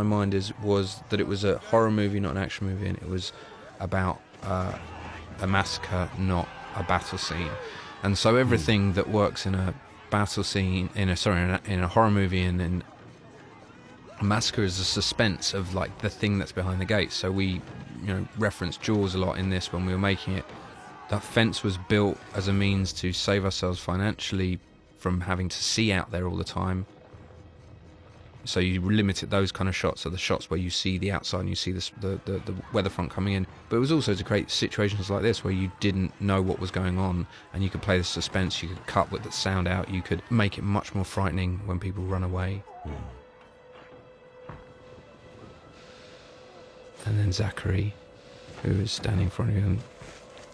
my mind was that it was a horror movie, not an action movie, and it was about a massacre, not a battle scene. And so everything that works in a battle scene, in a horror movie, and in a massacre is the suspense of like the thing that's behind the gate. So we, reference Jaws a lot in this when we were making it. That fence was built as a means to save ourselves financially from having to see out there all the time. So you limited those kind of shots, so the shots where you see the outside and you see the weatherfront coming in. But it was also to create situations like this where you didn't know what was going on, and you could play the suspense, you could cut with the sound out, you could make it much more frightening when people run away. And then Zachary, who was standing in front of him,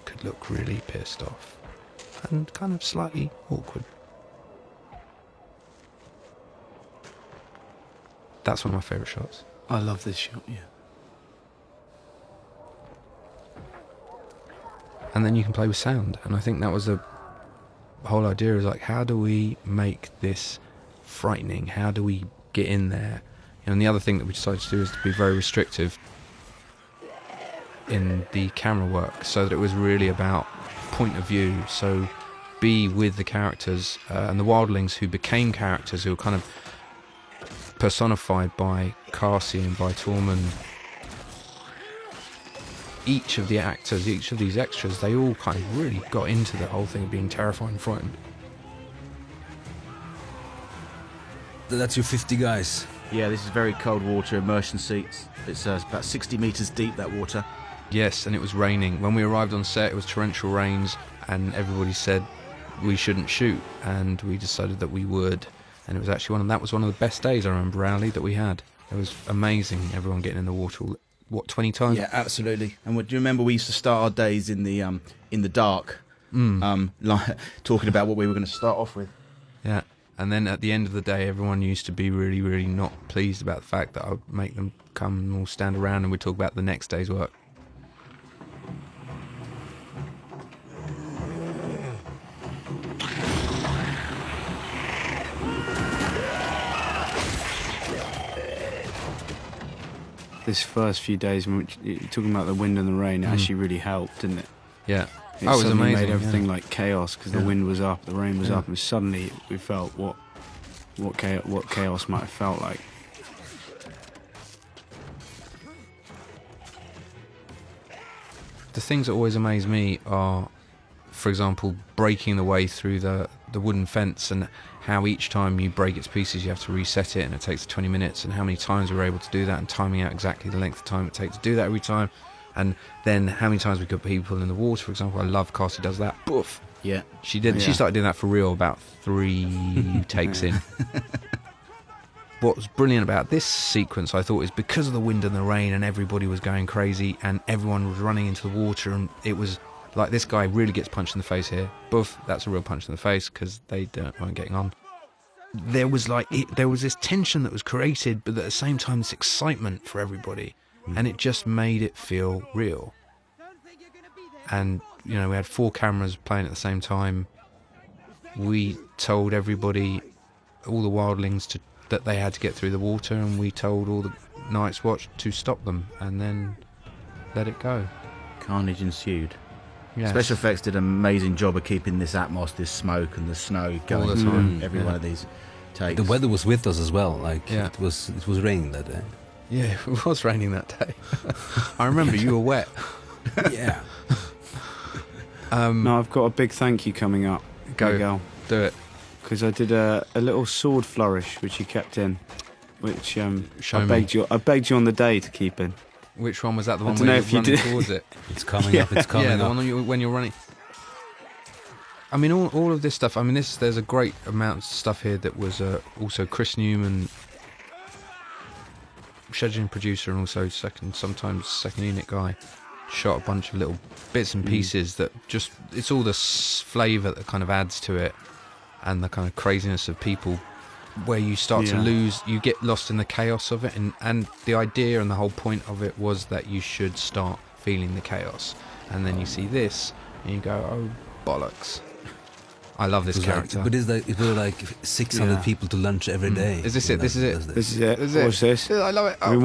could look really pissed off and kind of slightly awkward. That's one of my favourite shots. I love this shot, yeah. And then you can play with sound, and I think that was the whole idea, is like, how do we make this frightening? How do we get in there? And the other thing that we decided to do is to be very restrictive in the camera work, so that it was really about point of view. So be with the characters, and the wildlings who became characters, who were kind of personified by Carsey and by Tormund. Each of the actors, each of these extras, they all kind of really got into the whole thing of being terrified and frightened. That's your 50 guys. Yeah, this is very cold water, immersion seats. It's about 60 metres deep, that water. Yes, and it was raining. When we arrived on set, it was torrential rains, and everybody said we shouldn't shoot, and we decided that we would. And it was actually one of the best days, I remember, Rowley, that we had. It was amazing, everyone getting in the water, 20 times? Yeah, absolutely. And do you remember we used to start our days in the dark, like, talking about what we were going to start off with? Yeah, and then at the end of the day, everyone used to be really, really not pleased about the fact that I would make them come and all stand around and we'd talk about the next day's work. This first few days, when you're talking about the wind and the rain, it actually really helped, didn't it? Yeah. It was amazing. Made everything like chaos, because the wind was up, the rain was up, and suddenly we felt what chaos might have felt like. The things that always amaze me are, for example, breaking the way through the wooden fence, and how each time you break its pieces you have to reset it, and it takes 20 minutes, and how many times we were able to do that, and timing out exactly the length of time it takes to do that every time, and then how many times we got people in the water. For example, I love Cassie does that. Boof. Yeah. She started doing that for real about 3 takes in. What was brilliant about this sequence, I thought, is because of the wind and the rain and everybody was going crazy and everyone was running into the water, and it was like, this guy really gets punched in the face here. Boof, that's a real punch in the face, because they weren't getting on. There was this tension that was created, but at the same time this excitement for everybody, and it just made it feel real. And we had 4 cameras playing at the same time. We told everybody, all the wildlings, that they had to get through the water, and we told all the Night's Watch to stop them and then let it go. Carnage ensued. Yes. Special effects did an amazing job of keeping this atmosphere, this smoke and the snow going through every one of these takes. The weather was with us as well. It was raining that day. Yeah, it was raining that day. I remember you were wet. Yeah. No, I've got a big thank you coming up. Go. Do it. Because I did a little sword flourish, which you kept in, which I begged you on the day to keep in. Which one was that? The one where you're running towards it? It's coming up. It's coming up. Yeah, the one when you're running. I mean, all of this stuff. I mean, there's a great amount of stuff here that was also Chris Newman, scheduling producer, and also sometimes second unit guy, shot a bunch of little bits and pieces that just, it's all the flavour that kind of adds to it, and the kind of craziness of people, where you start to lose, you get lost in the chaos of it, and the idea and the whole point of it was that you should start feeling the chaos, and then you see this and you go, oh bollocks. I love this It was like- character. but it was like 600 Yeah. people to lunch every day. Is this it? This is it? This is it. Is it? What's this? I love it. We